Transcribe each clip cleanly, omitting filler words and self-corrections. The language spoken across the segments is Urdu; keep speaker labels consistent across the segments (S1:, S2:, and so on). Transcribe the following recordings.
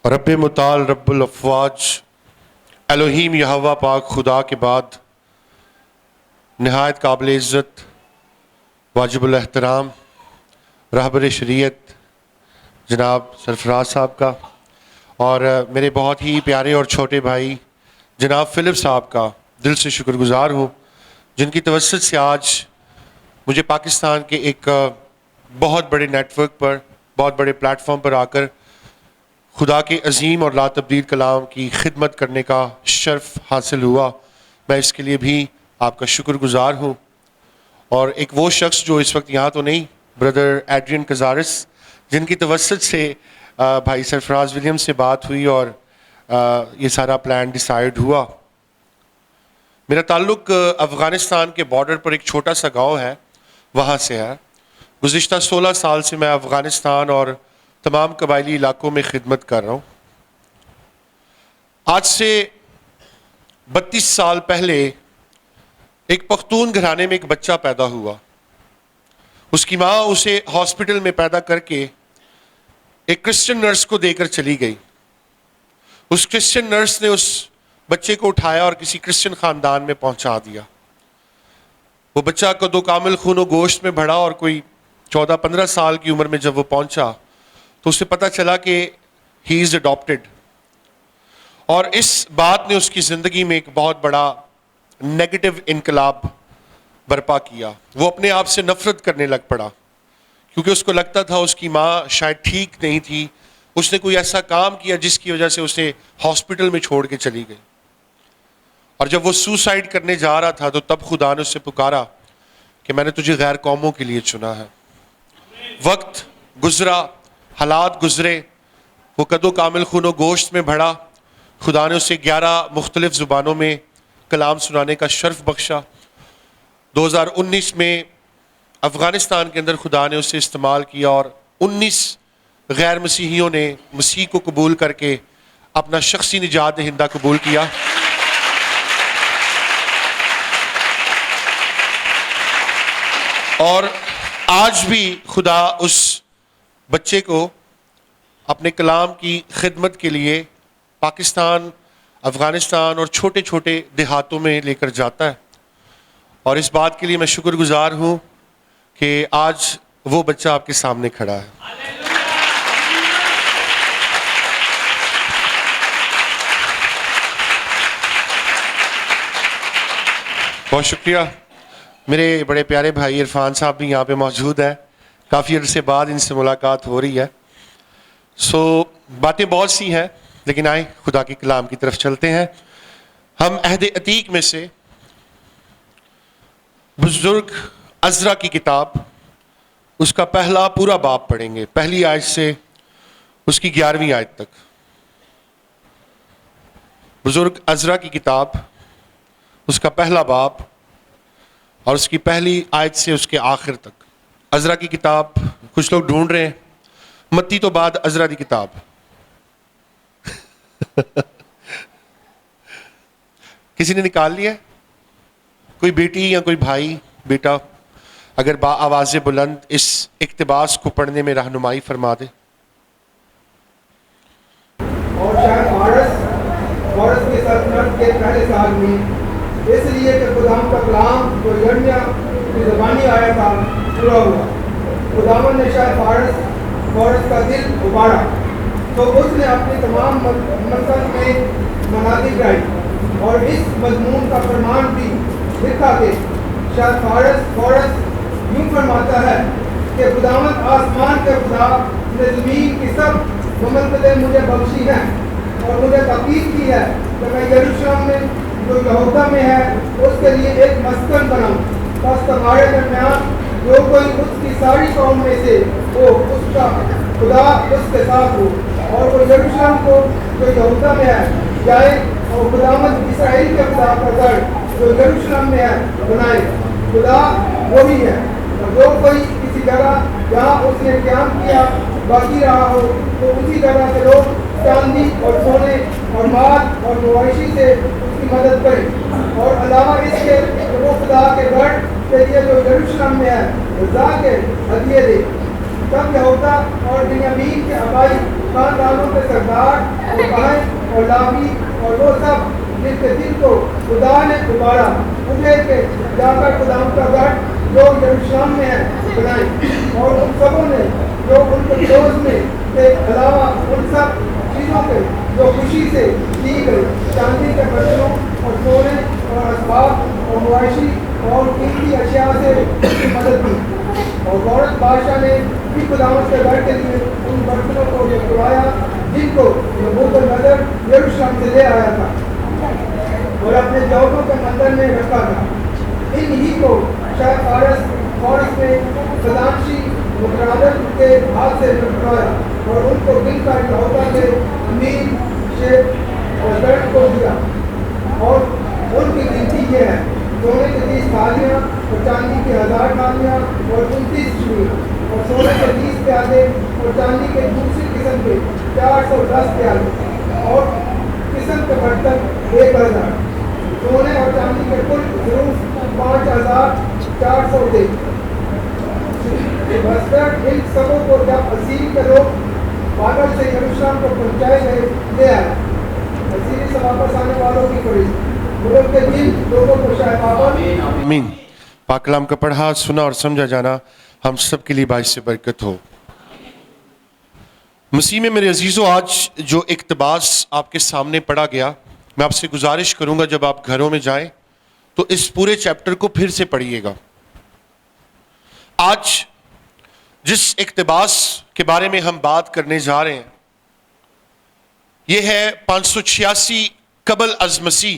S1: رب متعال رب الافواج الوہیم یہوہ پاک خدا کے بعد نہایت قابل عزت واجب الاحترام رہبر شریعت جناب سرفراز صاحب کا اور میرے بہت ہی پیارے اور چھوٹے بھائی جناب فلپ صاحب کا دل سے شکر گزار ہوں، جن کی توسط سے آج مجھے پاکستان کے ایک بہت بڑے نیٹ ورک پر، بہت بڑے پلیٹ فارم پر آ کر خدا کے عظیم اور لا تبدیل کلام کی خدمت کرنے کا شرف حاصل ہوا۔ میں اس کے لیے بھی آپ کا شکر گزار ہوں۔ اور ایک وہ شخص جو اس وقت یہاں تو نہیں، بردر ایڈرین کزارس، جن کی توسط سے بھائی سرفراز ولیم سے بات ہوئی اور یہ سارا پلان ڈیسائیڈ ہوا۔ میرا تعلق افغانستان کے بارڈر پر ایک چھوٹا سا گاؤں ہے، وہاں سے ہے۔ گزشتہ 16 سال سے میں افغانستان اور تمام قبائلی علاقوں میں خدمت کر رہا ہوں۔ آج سے 32 سال پہلے ایک پختون گھرانے میں ایک بچہ پیدا ہوا۔ اس کی ماں اسے ہاسپٹل میں پیدا کر کے ایک کرسچن نرس کو دے کر چلی گئی۔ اس کرسچن نرس نے اس بچے کو اٹھایا اور کسی کرسچن خاندان میں پہنچا دیا۔ وہ بچہ قد و کامل خون و گوشت میں بڑھا اور کوئی 14-15 سال کی عمر میں جب وہ پہنچا تو اسے پتہ چلا کہ ہی از اڈاپٹیڈ، اور اس بات نے اس کی زندگی میں ایک بہت بڑا نیگیٹو انقلاب برپا کیا۔ وہ اپنے آپ سے نفرت کرنے لگ پڑا، کیونکہ اس کو لگتا تھا اس کی ماں شاید ٹھیک نہیں تھی، اس نے کوئی ایسا کام کیا جس کی وجہ سے اسے ہاسپٹل میں چھوڑ کے چلی گئی۔ اور جب وہ سوسائڈ کرنے جا رہا تھا تو تب خدا نے اس سے پکارا کہ میں نے تجھے غیر قوموں کے لیے چنا ہے۔ وقت گزرا، حالات گزرے، وہ قد و کامل خون و گوشت میں بڑھا۔ خدا نے اسے 11 مختلف زبانوں میں کلام سنانے کا شرف بخشا۔ 2019 میں افغانستان کے اندر خدا نے اسے استعمال کیا اور 19 غیر مسیحیوں نے مسیح کو قبول کر کے اپنا شخصی نجات دہندہ قبول کیا۔ اور آج بھی خدا اس بچے کو اپنے کلام کی خدمت کے لیے پاکستان، افغانستان اور چھوٹے چھوٹے دیہاتوں میں لے کر جاتا ہے، اور اس بات کے لیے میں شکر گزار ہوں کہ آج وہ بچہ آپ کے سامنے کھڑا ہے۔ بہت شکریہ۔ میرے بڑے پیارے بھائی عرفان صاحب بھی یہاں پہ موجود ہیں، کافی عرصے بعد ان سے ملاقات ہو رہی ہے۔ باتیں بہت سی ہیں، لیکن آئیں خدا کے کلام کی طرف چلتے ہیں۔ ہم عہد عتیق میں سے بزرگ عزرا کی کتاب، اس کا پہلا پورا باب پڑھیں گے، پہلی آیت سے اس کی 11ویں آیت تک۔ بزرگ عزرا کی کتاب، اس کا پہلا باب اور اس کی پہلی آیت سے اس کے آخر تک۔ عزرا کی کتاب کچھ لوگ ڈھونڈ رہے ہیں، متی تو بعد عزرا کی کتاب۔ کسی نے نکال لیا؟ کوئی بیٹی یا کوئی بھائی، بیٹا اگر با آواز بلند اس اقتباس کو پڑھنے میں رہنمائی فرما دے۔
S2: اور شاید فارس کی سلطنت کے پہلے سال میں، اس لیے کہ خداوند کا کلام جو یرمیا کی زبانی آیا تھا پورا ہوا۔ خداوند نے شاید فارس کا دل اباڑا، تو اس نے اپنی تمام مسل میں منادی گائی اور اس مضمون کا فرمان بھی لکھا کہ شاید فارس یوں فرماتا ہے کہ خداوند آسمان کے خدا نے زمین کی سب مملکتیں مجھے بخشی ہیں اور مجھے تاکید کی ہے کہ میں یروشلم میں جو یہودا میں ہے اس کے لیے ایک مسکن بناؤں، بس تمہارے درمیان جو کوئی اس کی ساری قوم میں سے ہو، اس کا خدا اس کے ساتھ ہو، اور وہ یروشلم کو جو یہودا میں ہے جائے اور خداوند اسرائیل کے خدا کا گھر جو یروشلم میں ہے بنائے۔ خدا وہی ہے، اور جو کوئی کسی جگہ جہاں اس نے قیام کیا باقی رہا ہو تو اسی جگہ سے لوگ چاندی اور سونے اور مال اور مویشی سے اس کی مدد کریں، اور علاوہ اس کے وہ خدا کے گھر کے لیے جو یروشلم میں ہے رضا کے ہدیے دے۔ سب یہودا اور بنیامین کے آبائی خاندانوں کے سردار اور بہن اور لاوی اور وہ سب جن کے دل کو خدا نے دوبارہ اٹھے کے جا کر خداوند کا گھر جو یروشلم میں ہے بنائی، اور ان سبوں نے جو ان کے دوست میں کے علاوہ ان سب چیزوں کے جو خوشی سے کی گئی چاندی کے برتنوں اور سونے اور اسباب اور مواشی اور قیمتی اشیاء سے مدد دی، اور عورت بادشاہ نے بھی خداوند کے گھر کے لیے ان برتنوں کو چھڑوایا جن کو نبوت نظر یروشلم سے لے آیا تھا اور اپنے جوڑوں کے مندر میں رکھا تھا۔ ان ہی کو شاہ فارس میں سدانشی مقرادر کے ہاتھ سے لٹکوایا اور ان کو گن کر یہودا کے امیر شیخ اور درد کو دیا، اور ان کی گنتی یہ ہے: سونے کے 30 تھالیاں اور چاندی کی 1000 تھالیاں اور 29 چوڑیاں، اور سونے کے 30 پیالے اور چاندی کے دوسری قسم کے 410 پیالے، اور قسم کے برتن 1000، سونے اور چاندی کے کل ضرور 5400 تھے۔ بستر ان سبوں کو جب اسیر کے لوگ بابل سے یروشلم کو پہنچائے گئے لے آئے۔ اسیری سے واپس آنے والوں کی فہرست ملک کے جن لوگوں کو شاہ بابل
S1: آمین۔ پاک کلام کا پڑھا، سنا اور سمجھا جانا ہم سب کے لیے باعث برکت ہو۔ مسیح میں میرے عزیزو، آج جو اقتباس آپ کے سامنے پڑھا گیا، میں آپ سے گزارش کروں گا جب آپ گھروں میں جائیں تو اس پورے چیپٹر کو پھر سے پڑھیے گا۔ آج جس اقتباس کے بارے میں ہم بات کرنے جا رہے ہیں یہ ہے 586 قبل از مسیح،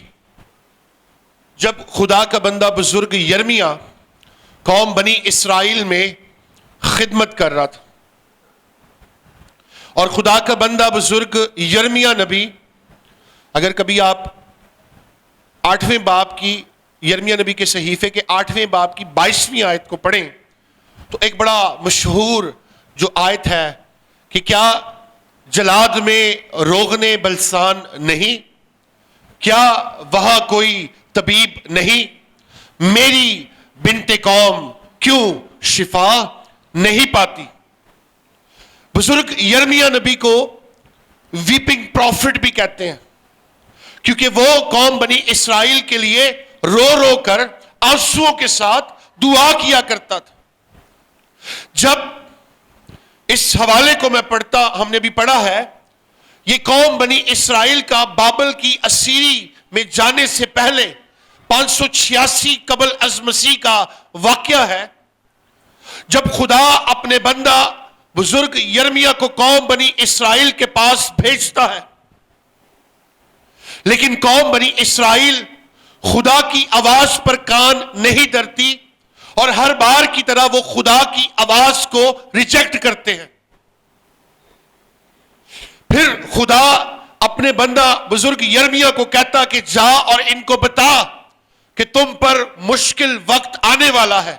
S1: جب خدا کا بندہ بزرگ یرمیہ قوم بنی اسرائیل میں خدمت کر رہا تھا، اور خدا کا بندہ بزرگ یرمیہ نبی، اگر کبھی آپ 8ویں باب کی یرمیہ نبی کے صحیفے کے 8ویں باب کی 22ویں آیت کو پڑھیں تو ایک بڑا مشہور جو آیت ہے کہ کیا جلاد میں روغن بلسان نہیں، کیا وہاں کوئی طبیب نہیں، میری بنت قوم کیوں شفا نہیں پاتی۔ بزرگ یرمیہ نبی کو ویپنگ پروفٹ بھی کہتے ہیں، کیونکہ وہ قوم بنی اسرائیل کے لیے رو رو کر آنسوؤں کے ساتھ دعا کیا کرتا تھا۔ جب اس حوالے کو میں پڑھتا، ہم نے بھی پڑھا ہے، یہ قوم بنی اسرائیل کا بابل کی اسیری میں جانے سے پہلے 586 قبل از مسیح کا واقعہ ہے، جب خدا اپنے بندہ بزرگ یرمیہ کو قوم بنی اسرائیل کے پاس بھیجتا ہے، لیکن قوم بنی اسرائیل خدا کی آواز پر کان نہیں دھرتی، اور ہر بار کی طرح وہ خدا کی آواز کو ریجیکٹ کرتے ہیں۔ پھر خدا اپنے بندہ بزرگ یرمیہ کو کہتا کہ جا اور ان کو بتا کہ تم پر مشکل وقت آنے والا ہے،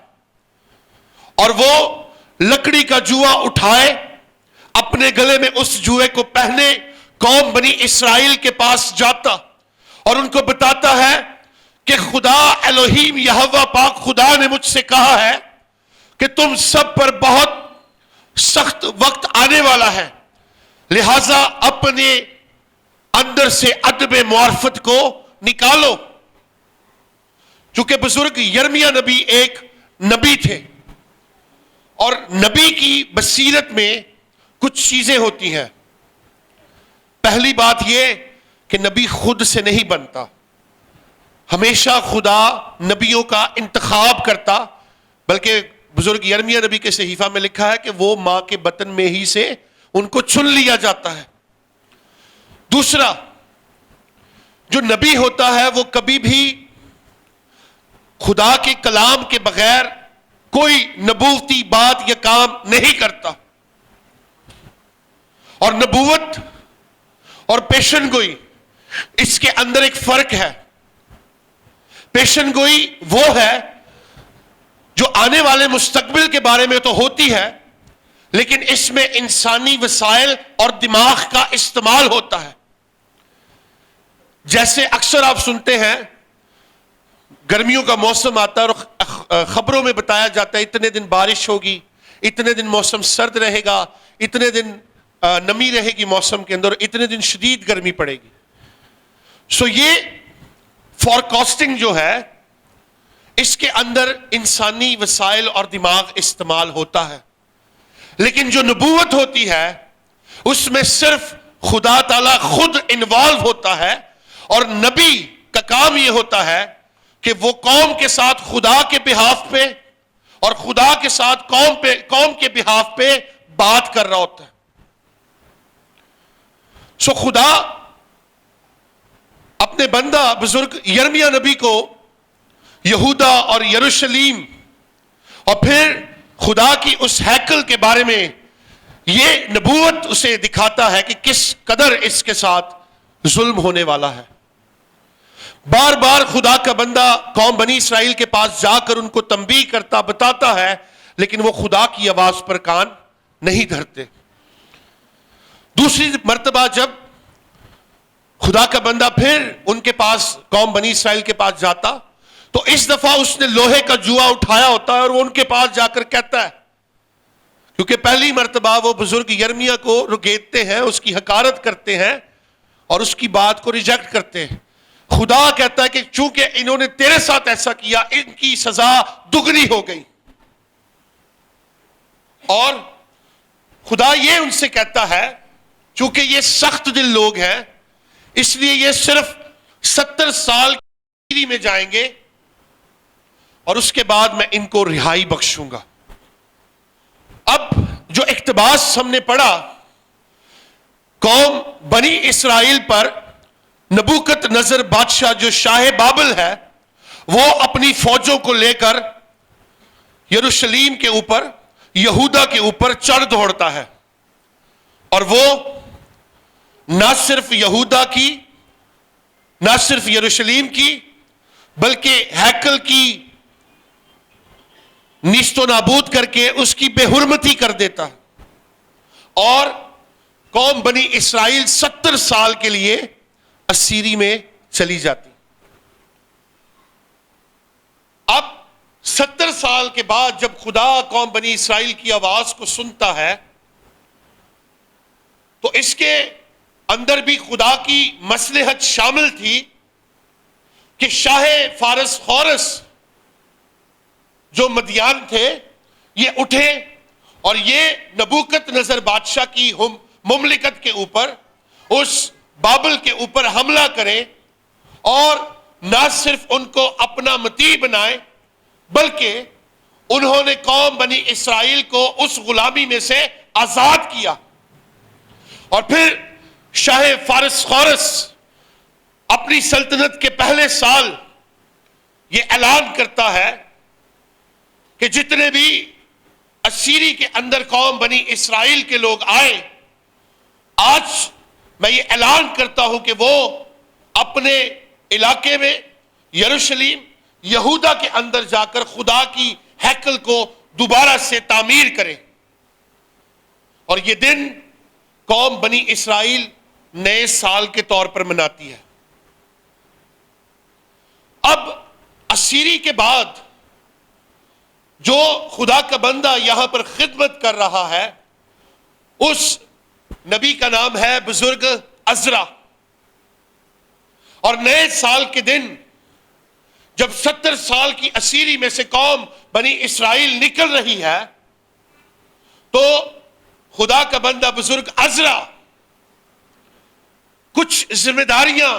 S1: اور وہ لکڑی کا جوا اٹھائے، اپنے گلے میں اس جوئے کو پہنے قوم بنی اسرائیل کے پاس جاتا اور ان کو بتاتا ہے کہ خدا الوہیم یہوہ پاک خدا نے مجھ سے کہا ہے کہ تم سب پر بہت سخت وقت آنے والا ہے، لہذا اپنے اندر سے ادب معرفت کو نکالو۔ چونکہ بزرگ یرمیہ نبی ایک نبی تھے، اور نبی کی بصیرت میں کچھ چیزیں ہوتی ہیں۔ پہلی بات یہ کہ نبی خود سے نہیں بنتا، ہمیشہ خدا نبیوں کا انتخاب کرتا، بلکہ بزرگ یرمیہ نبی کے صحیفہ میں لکھا ہے کہ وہ ماں کے بطن میں ہی سے ان کو چن لیا جاتا ہے۔ دوسرا، جو نبی ہوتا ہے وہ کبھی بھی خدا کے کلام کے بغیر کوئی نبوتی بات یا کام نہیں کرتا، اور نبوت اور پیشن گوئی اس کے اندر ایک فرق ہے۔ پیشن گوئی وہ ہے جو آنے والے مستقبل کے بارے میں تو ہوتی ہے، لیکن اس میں انسانی وسائل اور دماغ کا استعمال ہوتا ہے۔ جیسے اکثر آپ سنتے ہیں گرمیوں کا موسم آتا ہے اور خبروں میں بتایا جاتا ہے اتنے دن بارش ہوگی، اتنے دن موسم سرد رہے گا، اتنے دن نمی رہے گی موسم کے اندر، اتنے دن شدید گرمی پڑے گی. سو یہ فورکاسٹنگ جو ہے اس کے اندر انسانی وسائل اور دماغ استعمال ہوتا ہے. لیکن جو نبوت ہوتی ہے اس میں صرف خدا تعالیٰ خود انوالو ہوتا ہے، اور نبی کا کام یہ ہوتا ہے کہ وہ قوم کے ساتھ خدا کے بہاف پہ اور خدا کے ساتھ قوم کے بہاف پہ بات کر رہا ہوتا ہے. سو خدا اپنے بندہ بزرگ یرمیہ نبی کو یہودا اور یروشلیم اور پھر خدا کی اس ہیکل کے بارے میں یہ نبوت اسے دکھاتا ہے کہ کس قدر اس کے ساتھ ظلم ہونے والا ہے. بار بار خدا کا بندہ قوم بنی اسرائیل کے پاس جا کر ان کو تنبیہ کرتا بتاتا ہے، لیکن وہ خدا کی آواز پر کان نہیں دھرتے. دوسری مرتبہ جب خدا کا بندہ پھر ان کے پاس قوم بنی اسرائیل کے پاس جاتا تو اس دفعہ اس نے لوہے کا جوا اٹھایا ہوتا ہے اور وہ ان کے پاس جا کر کہتا ہے، کیونکہ پہلی مرتبہ وہ بزرگ یرمیہ کو رگیدتے ہیں، اس کی حقارت کرتے ہیں اور اس کی بات کو ریجیکٹ کرتے ہیں. خدا کہتا ہے کہ چونکہ انہوں نے تیرے ساتھ ایسا کیا، ان کی سزا دگنی ہو گئی. اور خدا یہ ان سے کہتا ہے چونکہ یہ سخت دل لوگ ہیں اس لیے یہ صرف 70 سال کی میں جائیں گے اور اس کے بعد میں ان کو رہائی بخشوں گا. اب جو اقتباس ہم نے پڑھا قوم بنی اسرائیل پر نبوکت نظر بادشاہ جو شاہ بابل ہے وہ اپنی فوجوں کو لے کر یروشلیم کے اوپر یہودا کے اوپر چڑھ دوڑتا ہے، اور وہ نہ صرف یہودا کی نہ صرف یروشلیم کی بلکہ ہیکل کی نیست و نابود کر کے اس کی بے حرمتی کر دیتا ہے، اور قوم بنی اسرائیل 70 سال کے لیے اسیری میں چلی جاتی. اب 70 سال کے بعد جب خدا قوم بنی اسرائیل کی آواز کو سنتا ہے تو اس کے اندر بھی خدا کی مصلحت شامل تھی کہ شاہ فارس خورس جو مدیان تھے یہ اٹھے اور یہ نبوکت نظر بادشاہ کی مملکت کے اوپر اس بابل کے اوپر حملہ کریں اور نہ صرف ان کو اپنا مطیع بنائے بلکہ انہوں نے قوم بنی اسرائیل کو اس غلامی میں سے آزاد کیا. اور پھر شاہ فارس خورس اپنی سلطنت کے پہلے سال یہ اعلان کرتا ہے کہ جتنے بھی اسیری کے اندر قوم بنی اسرائیل کے لوگ آئے، آج میں یہ اعلان کرتا ہوں کہ وہ اپنے علاقے میں یروشلیم یہودا کے اندر جا کر خدا کی ہیکل کو دوبارہ سے تعمیر کریں. اور یہ دن قوم بنی اسرائیل نئے سال کے طور پر مناتی ہے. اب اسیری کے بعد جو خدا کا بندہ یہاں پر خدمت کر رہا ہے اس نبی کا نام ہے بزرگ عزرا. اور نئے سال کے دن جب 70 سال کی اسیری میں سے قوم بنی اسرائیل نکل رہی ہے تو خدا کا بندہ بزرگ عزرا کچھ ذمہ داریاں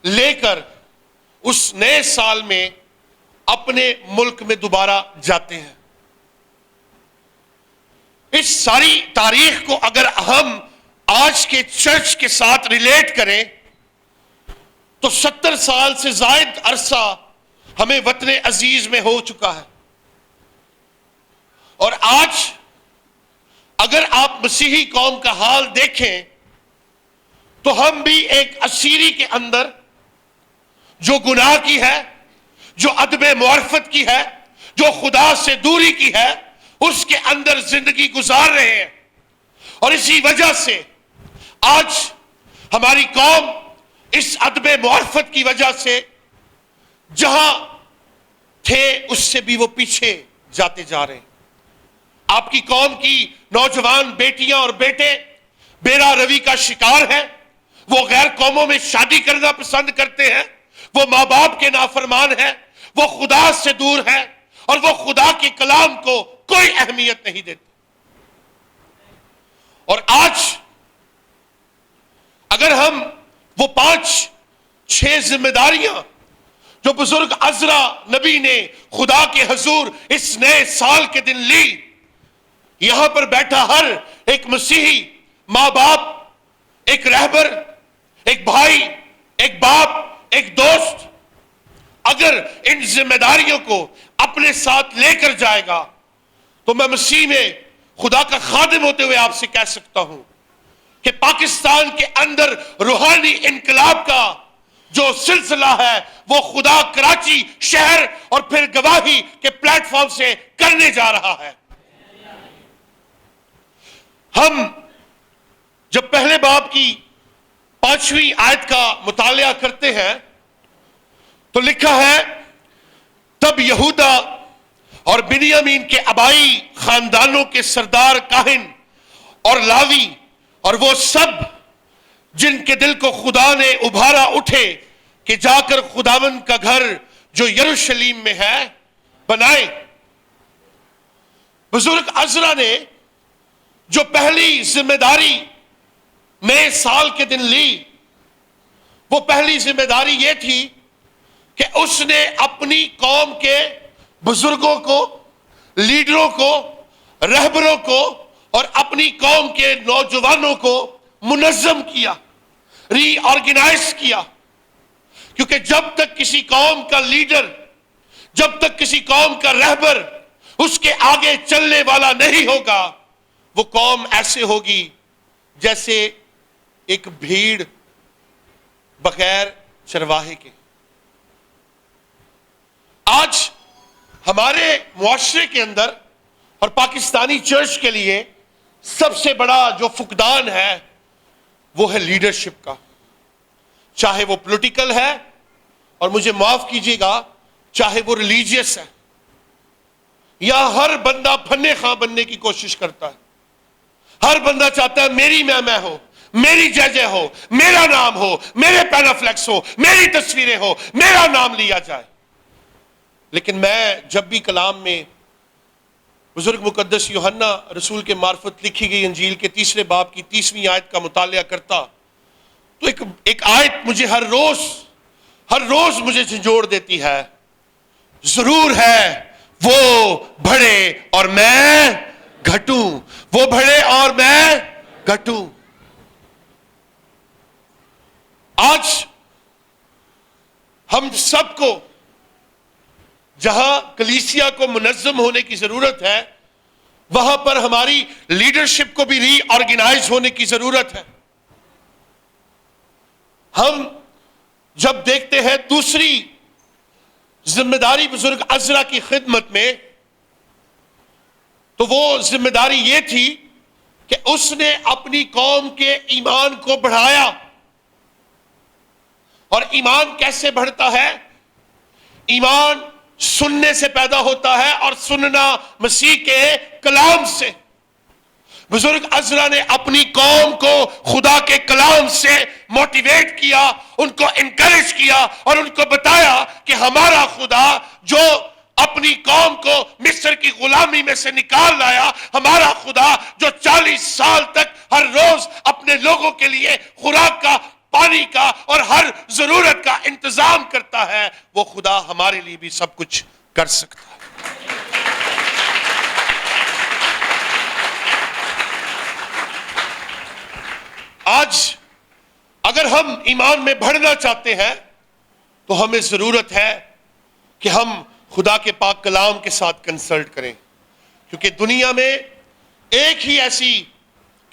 S1: لے کر اس نئے سال میں اپنے ملک میں دوبارہ جاتے ہیں. اس ساری تاریخ کو اگر ہم آج کے چرچ کے ساتھ ریلیٹ کریں تو 70 سال سے زائد عرصہ ہمیں وطن عزیز میں ہو چکا ہے. اور آج اگر آپ مسیحی قوم کا حال دیکھیں تو ہم بھی ایک اسیری کے اندر جو گناہ کی ہے، جو عدم معرفت کی ہے، جو خدا سے دوری کی ہے، اس کے اندر زندگی گزار رہے ہیں. اور اسی وجہ سے آج ہماری قوم اس عدم معرفت کی وجہ سے جہاں تھے اس سے بھی وہ پیچھے جاتے جا رہے ہیں. آپ کی قوم کی نوجوان بیٹیاں اور بیٹے بیرا روی کا شکار ہیں، وہ غیر قوموں میں شادی کرنا پسند کرتے ہیں، وہ ماں باپ کے نافرمان ہیں، وہ خدا سے دور ہیں، اور وہ خدا کے کلام کو کوئی اہمیت نہیں دیتے۔ اور آج اگر ہم وہ 5-6 ذمہ داریاں جو بزرگ عزرا نبی نے خدا کے حضور اس نئے سال کے دن لی، یہاں پر بیٹھا ہر ایک مسیحی ماں باپ، ایک رہبر، ایک بھائی، ایک باپ، ایک دوست اگر ان ذمہ داریوں کو اپنے ساتھ لے کر جائے گا تو میں مسیح میں خدا کا خادم ہوتے ہوئے آپ سے کہہ سکتا ہوں کہ پاکستان کے اندر روحانی انقلاب کا جو سلسلہ ہے وہ خدا کراچی شہر اور پھر گواہی کے پلیٹ فارم سے کرنے جا رہا ہے۔ ہم جب پہلے باب کی 5ویں آیت کا مطالعہ کرتے ہیں تو لکھا ہے، تب یہودا اور بنیامین کے آبائی خاندانوں کے سردار کاہن اور لاوی اور وہ سب جن کے دل کو خدا نے ابھارا اٹھے کہ جا کر خداوند کا گھر جو یروشلیم میں ہے بنائے۔ بزرگ عزرا نے جو پہلی ذمہ داری نئے سال کے دن لی، وہ پہلی ذمہ داری یہ تھی کہ اس نے اپنی قوم کے بزرگوں کو، لیڈروں کو، رہبروں کو اور اپنی قوم کے نوجوانوں کو منظم کیا، ری آرگنائز کیا، کیونکہ جب تک کسی قوم کا لیڈر، جب تک کسی قوم کا رہبر اس کے آگے چلنے والا نہیں ہوگا، وہ قوم ایسے ہوگی جیسے ایک بھیڑ بغیر چرواہے کے۔ آج ہمارے معاشرے کے اندر اور پاکستانی چرچ کے لیے سب سے بڑا جو فقدان ہے وہ ہے لیڈرشپ کا، چاہے وہ پولیٹیکل ہے اور مجھے معاف کیجیے گا چاہے وہ ریلیجیس ہے۔ یا ہر بندہ پھنے خواہ بننے کی کوشش کرتا ہے، ہر بندہ چاہتا ہے میری میں ہو، میری جے ہو، میرا نام ہو، میرے پینافلیکس ہو، میری تصویریں ہو، میرا نام لیا جائے۔ لیکن میں جب بھی کلام میں بزرگ مقدس یوحنا رسول کے معرفت لکھی گئی انجیل کے 3 باب کی 30ویں آیت کا مطالعہ کرتا تو ایک آیت مجھے ہر روز مجھے جھنجھوڑ دیتی ہے، ضرور ہے وہ بڑھے اور میں گھٹوں، وہ بڑھے اور میں گھٹوں۔ آج ہم سب کو جہاں کلیسیا کو منظم ہونے کی ضرورت ہے، وہاں پر ہماری لیڈرشپ کو بھی ری آرگنائز ہونے کی ضرورت ہے۔ ہم جب دیکھتے ہیں دوسری ذمہ داری بزرگ عزرا کی خدمت میں، تو وہ ذمہ داری یہ تھی کہ اس نے اپنی قوم کے ایمان کو بڑھایا۔ اور ایمان کیسے بڑھتا ہے؟ ایمان سننے سے پیدا ہوتا ہے، اور سننا مسیح کے کلام سے۔ بزرگ عزرا نے اپنی قوم کو خدا کے کلام سے موٹیویٹ کیا، ان کو انکریج کیا اور ان کو بتایا کہ ہمارا خدا جو اپنی قوم کو مصر کی غلامی میں سے نکال لایا، ہمارا خدا جو 40 سال تک ہر روز اپنے لوگوں کے لیے خوراک کا، پانی کا اور ہر ضرورت کا انتظام کرتا ہے، وہ خدا ہمارے لیے بھی سب کچھ کر سکتا ہے۔ آج اگر ہم ایمان میں بڑھنا چاہتے ہیں تو ہمیں ضرورت ہے کہ ہم خدا کے پاک کلام کے ساتھ کنسلٹ کریں، کیونکہ دنیا میں ایک ہی ایسی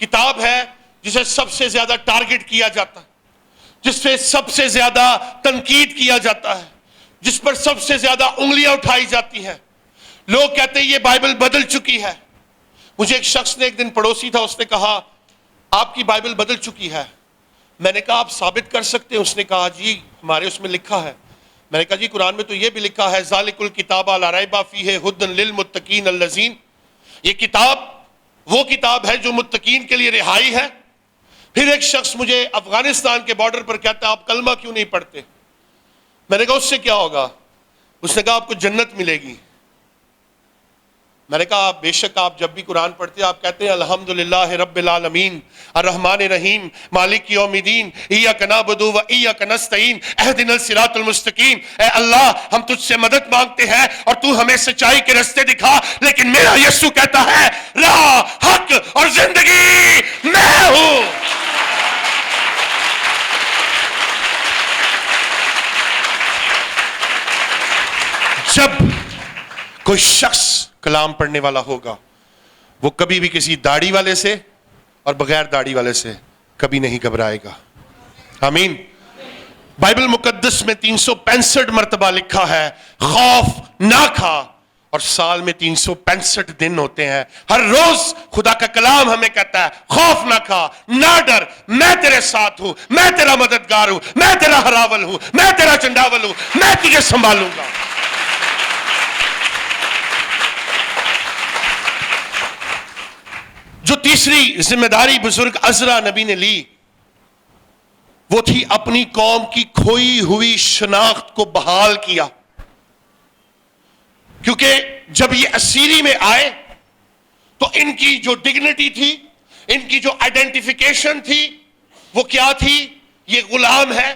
S1: کتاب ہے جسے سب سے زیادہ ٹارگٹ کیا جاتا ہے، جس پہ سب سے زیادہ تنقید کیا جاتا ہے، جس پر سب سے زیادہ انگلیاں اٹھائی جاتی ہیں۔ لوگ کہتے ہیں یہ بائبل بدل چکی ہے۔ مجھے ایک شخص نے ایک دن پڑوسی تھا، اس نے کہا آپ کی بائبل بدل چکی ہے۔ میں نے کہا آپ ثابت کر سکتے ہیں؟ اس نے کہا جی ہمارے اس میں لکھا ہے۔ میں نے کہا جی قرآن میں تو یہ بھی لکھا ہے ذالک الکتاب لا ریب فیہ ھدی للمتقین الذین، یہ کتاب وہ کتاب ہے جو متقین کے لیے رہائی ہے. پھر ایک شخص مجھے افغانستان کے بارڈر پر کہتا ہے آپ کلمہ کیوں نہیں پڑھتے؟ میں نے کہا اس سے کیا ہوگا؟ اس نے کہا آپ کو جنت ملے گی. میں نے کہا بے شک آپ جب بھی قرآن پڑھتے ہیں آپ کہتے ہیں الحمدللہ رب العالمین الرحمن الرحیم مالک یوم الدین ایاک نعبد و ایاک نستعین اہدنا الصراط المستقیم. اے اللہ ہم تجھ سے مدد مانگتے ہیں اور تو ہمیں سچائی کے راستے دکھا، لیکن میرا یسوع کہتا ہے راہ، حق اور زندگی میں ہوں. جب کوئی شخص کلام پڑھنے والا ہوگا وہ کبھی بھی کسی داڑھی والے سے اور بغیر داڑھی والے سے کبھی نہیں گھبرائے گا. آمین. بائبل مقدس میں 365 مرتبہ لکھا ہے خوف نہ کھا، اور سال میں 365 دن ہوتے ہیں. ہر روز خدا کا کلام ہمیں کہتا ہے خوف نہ کھا، نہ ڈر، میں تیرے ساتھ ہوں، میں تیرا مددگار ہوں، میں تیرا ہراول ہوں، میں تیرا چنڈاول ہوں، میں تجھے سنبھالوں گا. جو تیسری ذمہ داری بزرگ عزرا نبی نے لی وہ تھی اپنی قوم کی کھوئی ہوئی شناخت کو بحال کیا. کیونکہ جب یہ اسیری میں آئے تو ان کی جو ڈگنیٹی تھی، ان کی جو آئیڈینٹیفیکیشن تھی وہ کیا تھی؟ یہ غلام ہے،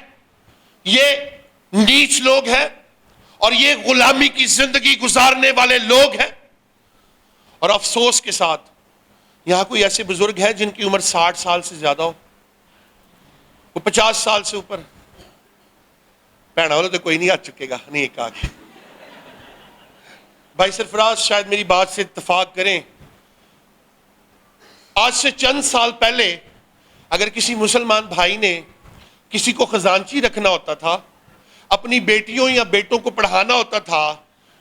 S1: یہ نیچ لوگ ہیں اور یہ غلامی کی زندگی گزارنے والے لوگ ہیں. اور افسوس کے ساتھ یہاں کوئی ایسے بزرگ ہیں جن کی عمر 60 سال سے زیادہ ہو، وہ 50 سال سے اوپر. بہنا والوں تو کوئی نہیں آ چکے گا، نہیں ایک آگے. بھائی سرفراز شاید میری بات سے اتفاق کریں. آج سے چند سال پہلے اگر کسی مسلمان بھائی نے کسی کو خزانچی رکھنا ہوتا تھا، اپنی بیٹیوں یا بیٹوں کو پڑھانا ہوتا تھا،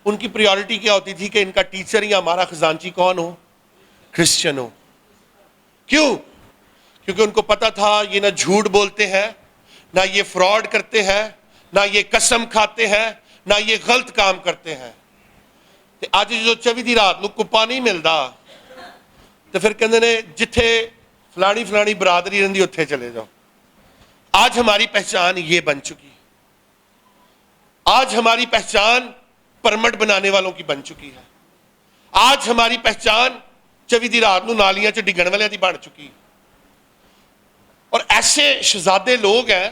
S1: ان کی پریورٹی کیا ہوتی تھی کہ ان کا ٹیچر یا ہمارا خزانچی کون ہو؟ کرسچن ہو. کیوں؟ کیونکہ ان کو پتا تھا یہ نہ جھوٹ بولتے ہیں، نہ یہ فراڈ کرتے ہیں، نہ یہ قسم کھاتے ہیں، نہ یہ غلط کام کرتے ہیں. آج جو 24 رات نو کپا نہیں ملتا تو پھر کہندے نے جتھے فلانی فلانی برادری رہندی اتھے چلے جاؤ. آج ہماری پہچان یہ بن چکی. آج ہماری پہچان پرمٹ بنانے والوں کی بن چکی ہے. آج ہماری پہچان 24 رات نو نالیاں چ ڈگن والے دی بن چکی. اور ایسے شہزادے لوگ ہیں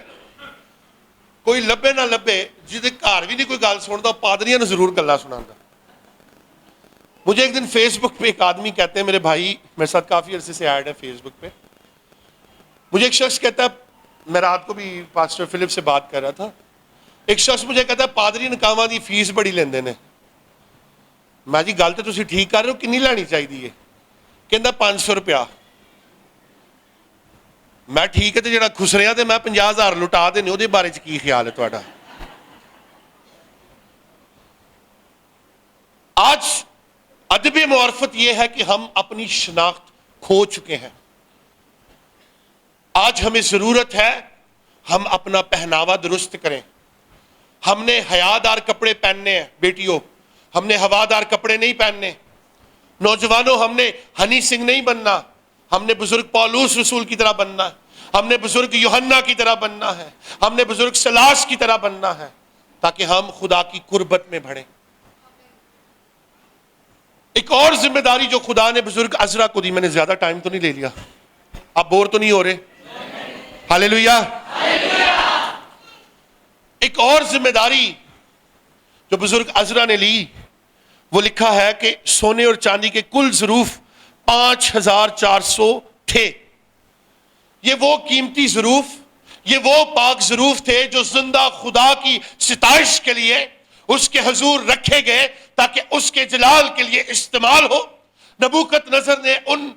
S1: کوئی لبے نہ لبے جہدے گھر بھی نہیں کوئی گل سنتا پادریاں نے ضرور گلاں سناتا. مجھے ایک دن فیس بک پہ ایک آدمی کہتے ہیں، میرے بھائی میرے ساتھ کافی عرصے سے ایڈ ہے فیس بک پہ، مجھے ایک شخص کہتا ہے، میں رات کو بھی پاسٹر فلپ سے بات کر رہا تھا، ایک شخص مجھے کہتا ہے پادری نکاواں دی فیس بڑی لیندے نے. میں جی گل تو تسی ٹھیک کر رہے ہو، کنی لینی چاہیے؟ کہندا 500 روپیہ. میں ٹھیک ہے تو جڑا خسریا تو میں 50,000 لٹا دینے وہ بارے چ کی خیال ہے تہاڈا؟ آج ادب معرفت یہ ہے کہ ہم اپنی شناخت کھو چکے ہیں. آج ہمیں ضرورت ہے ہم اپنا پہناوا درست کریں. ہم نے حیادار کپڑے پہننے ہیں بیٹیوں، ہم نے ہوادار کپڑے نہیں پہننے. نوجوانوں ہم نے ہنی سنگھ نہیں بننا، ہم نے بزرگ پولوس رسول کی طرح بننا ہے، ہم نے بزرگ یوحنا کی طرح بننا ہے، ہم نے بزرگ سلاس کی طرح بننا ہے تاکہ ہم خدا کی قربت میں بڑھیں. ایک اور ذمہ داری جو خدا نے بزرگ عزرا کو دی، میں نے زیادہ ٹائم تو نہیں لے لیا، آپ بور تو نہیں ہو رہے؟ ہاللیلویا. ایک اور ذمہ داری جو بزرگ عزرا نے لی وہ لکھا ہے کہ سونے اور چاندی کے کل ظروف 5,400 تھے. یہ وہ قیمتی ظروف، یہ وہ پاک ظروف تھے جو زندہ خدا کی ستائش کے لیے اس کے حضور رکھے گئے تاکہ اس کے جلال کے لیے استعمال ہو. نبوکت نظر نے ان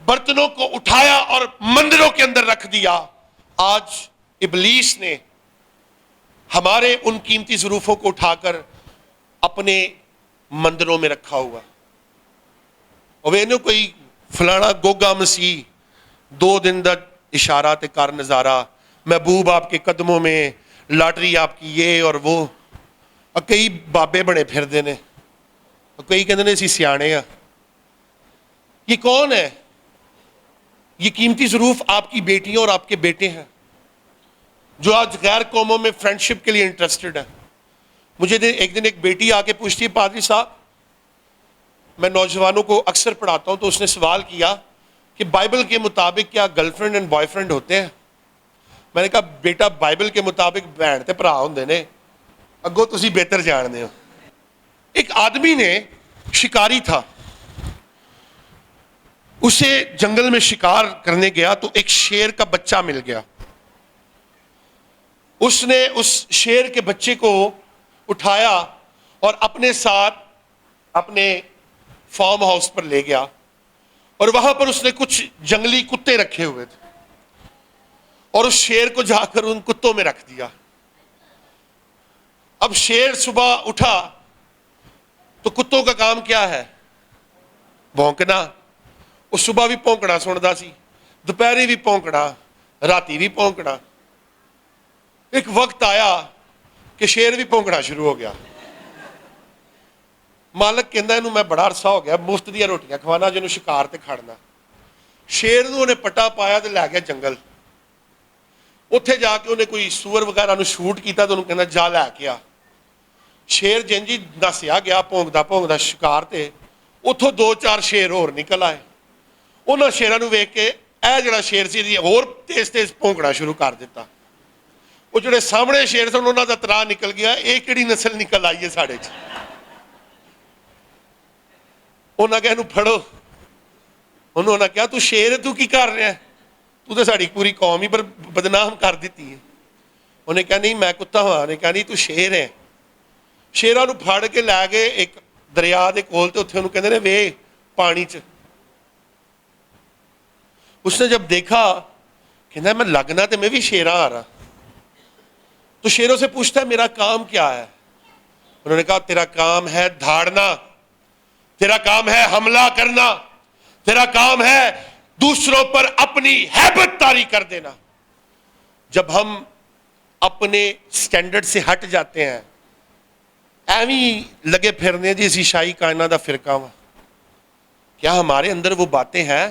S1: برتنوں کو اٹھایا اور مندروں کے اندر رکھ دیا. آج ابلیس نے ہمارے ان قیمتی ظروفوں کو اٹھا کر اپنے مندروں میں رکھا ہوا. اور وہ کوئی فلانا گوگا مسیح 2 دن دا اشارہ تے کر نظارہ، محبوب آپ کے قدموں میں، لاٹری آپ کی یہ اور وہ. اور کئی بابے بنے پھر دے نے، اور کئی کہندے نے اسی سیانے ہاں. یہ کون ہے؟ یہ قیمتی ظروف آپ کی بیٹیاں اور آپ کے بیٹے ہیں جو آج غیر قوموں میں فرینڈشپ کے لیے انٹرسٹڈ ہیں. مجھے ایک دن ایک بیٹی آ کے پوچھتی ہے، پادری صاحب، میں نوجوانوں کو اکثر پڑھاتا ہوں، تو اس نے سوال کیا کہ بائبل کے مطابق کیا girl friend and boy friend ہوتے ہیں؟ میں نے کہا بیٹا، بائبل کے مطابق بہن تے بھرا ہوندے نے، اگوں تسی بہتر جانتے ہو. ایک آدمی نے، شکاری تھا، اسے جنگل میں شکار کرنے گیا تو ایک شیر کا بچہ مل گیا. اس نے اس شیر کے بچے کو اٹھایا اور اپنے ساتھ اپنے فارم ہاؤس پر لے گیا، اور وہاں پر اس نے کچھ جنگلی کتے رکھے ہوئے تھے اور اس شیر کو جا کر ان کتوں میں رکھ دیا. اب شیر صبح اٹھا تو کتوں کا کام کیا ہے؟ بھونکنا. وہ صبح بھی پونکڑا سنتا سی، دوپہری بھی پونکڑا، راتی بھی پونکڑا. ایک وقت آیا کہ شیر بھی پونکڑا شروع ہو گیا. مالک کہندا اینوں میں بڑا عرصہ ہو گیا مفت دیا روٹیاں کھوانا، جنوں شکار تے کھڑنا. شیر نوں نے پٹا پایا تے لے گیا جنگل. اتھے جا کے انہیں کوئی سور وغیرہ نوں شوٹ کیتا تو انہوں کہندا جا لے کے آ. شیر جنجی نسیا گیا پونکدا شکار تے. اتھوں 2-4 شیر اور نکل آئے. انہاں شیراں نوں ویکھ کے اے جڑا شیر سی اور تیز تیز پونکڑا شروع کر دیتا. وہ جڑے سامنے شیر سن انہاں دا ترا نکل گیا، اے کیڑی نسل نکل آئی ہے ساڈے چ. انہاں کہا اینوں پھڑو. انہوں نے کہا تو شیر ہے، تو کی کر رہا ہے؟ تو تے ساڈی پوری قوم ہی پر بدنام کر دیتی ہے. انہیں کہا نہیں میں کتا ہاں. انہیں کہا نہیں تو شیر ہے. شیراں نوں پھڑ کے لے گئے ایک دریا دے کول تے اوتھے انہوں کہندے نے وے پانی چ. اس نے جب دیکھا کہندا میں لگنا تے میں بھی شیراں آ رہا. تو شیروں سے پوچھتا ہے میرا کام کیا ہے؟ انہوں نے کہا تیرا کام ہے دھاڑنا، تیرا کام ہے حملہ کرنا، تیرا کام ہے دوسروں پر اپنی ہیبت طاری کر دینا. جب ہم اپنے سٹینڈرڈ سے ہٹ جاتے ہیں، ایویں لگے پھرنے جی اسی شاہی کائنات دا فرقہ وا، کیا ہمارے اندر وہ باتیں ہیں؟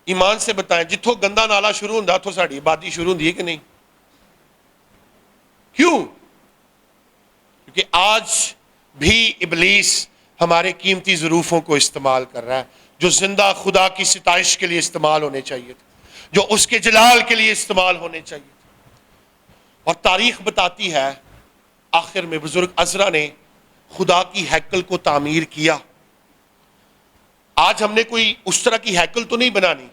S1: ایمان سے بتائیں، جتھوں گندا نالا شروع ہوندا اتھوں ساڈی آبادی شروع ہوندی ہے کہ نہیں؟ کیوں؟ کیونکہ آج بھی ابلیس ہمارے قیمتی ظروفوں کو استعمال کر رہا ہے جو زندہ خدا کی ستائش کے لیے استعمال ہونے چاہیے تھے، جو اس کے جلال کے لیے استعمال ہونے چاہیے تھے. اور تاریخ بتاتی ہے آخر میں بزرگ عزرا نے خدا کی ہیکل کو تعمیر کیا. آج ہم نے کوئی اس طرح کی ہیکل تو نہیں بنانی،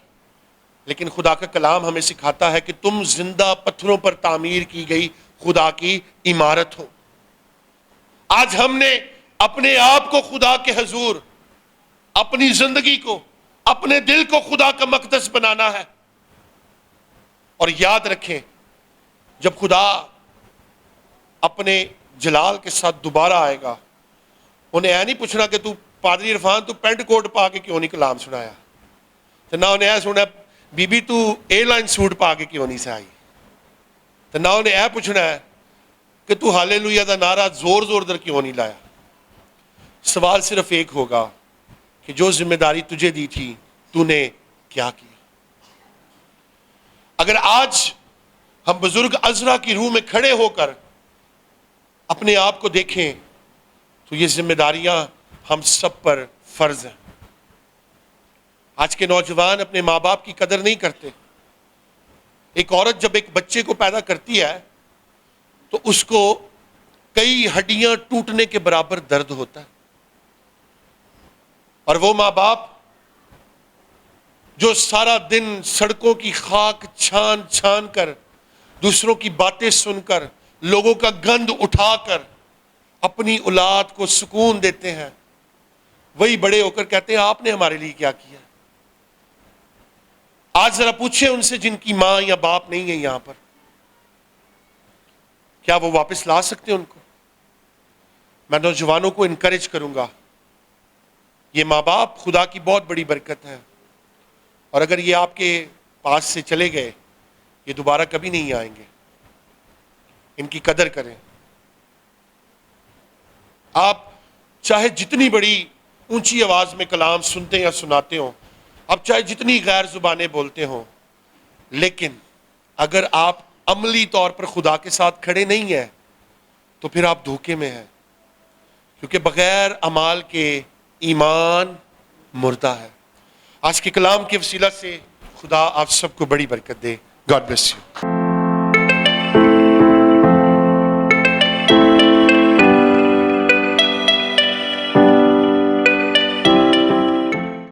S1: لیکن خدا کا کلام ہمیں سکھاتا ہے کہ تم زندہ پتھروں پر تعمیر کی گئی خدا کی عمارت ہو. آج ہم نے اپنے آپ کو خدا کے حضور، اپنی زندگی کو، اپنے دل کو خدا کا مقدس بنانا ہے. اور یاد رکھیں جب خدا اپنے جلال کے ساتھ دوبارہ آئے گا، انہیں یہ نہیں پوچھنا کہ تو پادری عرفان تو پینٹ کوٹ پا کے کیوں نہیں کلام سنایا، تو نہ انہیں یہ سننا بی بی تو ایئر لائن سوٹ پا کے کیوں نہیں سے آئی، تو نہ انہیں یہ پوچھنا ہے کہ تو ہالےلویا دا نعرہ زور زور در کیوں نہیں لایا. سوال صرف ایک ہوگا کہ جو ذمہ داری تجھے دی تھی تو نے کیا کیا. اگر آج ہم بزرگ عزرا کی روح میں کھڑے ہو کر اپنے آپ کو دیکھیں تو یہ ذمہ داریاں ہم سب پر فرض ہیں. آج کے نوجوان اپنے ماں باپ کی قدر نہیں کرتے. ایک عورت جب ایک بچے کو پیدا کرتی ہے تو اس کو کئی ہڈیاں ٹوٹنے کے برابر درد ہوتا ہے، اور وہ ماں باپ جو سارا دن سڑکوں کی خاک چھان چھان کر، دوسروں کی باتیں سن کر، لوگوں کا گند اٹھا کر اپنی اولاد کو سکون دیتے ہیں، وہی بڑے ہو کر کہتے ہیں آپ نے ہمارے لیے کیا کیا. آج ذرا پوچھیں ان سے جن کی ماں یا باپ نہیں ہے یہاں پر، کیا وہ واپس لا سکتے ان کو؟ میں نوجوانوں کو انکریج کروں گا، یہ ماں باپ خدا کی بہت بڑی برکت ہے، اور اگر یہ آپ کے پاس سے چلے گئے یہ دوبارہ کبھی نہیں آئیں گے. ان کی قدر کریں. آپ چاہے جتنی بڑی اونچی آواز میں کلام سنتے یا سناتے ہوں، اب چاہے جتنی غیر زبانیں بولتے ہوں، لیکن اگر آپ عملی طور پر خدا کے ساتھ کھڑے نہیں ہیں تو پھر آپ دھوکے میں ہیں، کیونکہ بغیر اعمال کے ایمان مردہ ہے۔ آج کے کلام کے وسیلہ سے خدا آپ سب کو بڑی برکت دے۔ God bless you.